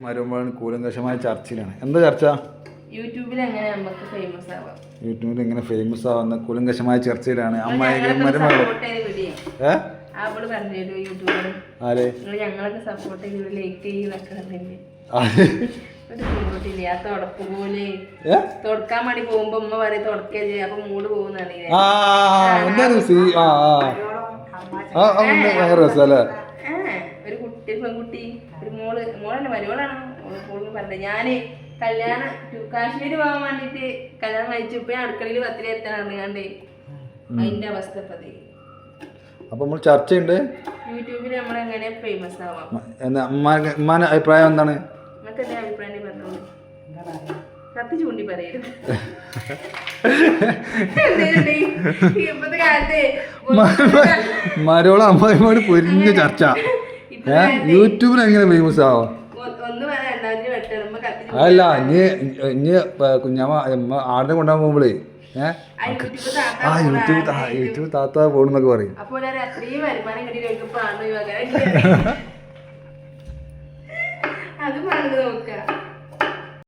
വരുമ്പോഴാണ് കൂലങ്കഷമായ ചർച്ചയിലാണ്. എന്താ ചർച്ച? യൂട്യൂബിൽ എങ്ങനെ നമുക്ക് ഫേമസ് ആവാം, യൂട്യൂബിൽ എങ്ങനെ ഫേമസ് ആവുന്ന കൂലങ്കഷമായ ചർച്ചയിലാണ്. ഞങ്ങളൊക്കെ സപ്പോർട്ട് ചെയ്ത് ലൈക്ക് ചെയ്യുന്നൊക്കെ തുടപ്പ് പോലെ തുടക്കാൻ വേണ്ടി പോകുമ്പോ ഉമ്മ പറയും തുടക്കേ ചെയ്യും, അപ്പൊ മൂട് പോകുന്നതാണ്. ഒരു കുട്ടി പെൺകുട്ടി ഒരു മോളല്ലേ മരുമോളാണ് പറഞ്ഞത്. ഞാന് കല്യാണം കാശ്മീര് പോകാൻ വേണ്ടിട്ട് കല്യാണം കഴിച്ചു, ഇപ്പൊ അടുക്കളയിൽ പത്തിലെത്താനാണ് കണ്ടേ. അതിന്റെ അവസ്ഥ പതി. അപ്പൊ നമ്മൾ ചർച്ചയുണ്ട് യൂട്യൂബിൽ നമ്മളെങ്ങനെ ഫേമസ് ആവാം. ഉമ്മാന്റെ അഭിപ്രായം എന്താണ്? നിങ്ങൾക്ക് എന്റെ അഭിപ്രായം പറഞ്ഞോളൂ, കത്തി ചൂണ്ടി പറയരുത്. ഇപ്പത്തെ കാലത്ത് മരോള അമ്മായിമാട് പൊരിഞ്ഞ ചർച്ച. യൂട്യൂബിൽ എങ്ങനെ ഫേമസ് ആവാം? അല്ല ഇനി കുഞ്ഞാമ്മ ആടിനെ കൊണ്ടുപോകാൻ പോകുമ്പോഴേ യൂട്യൂബ് താത്ത പോണെന്നൊക്കെ പറയും.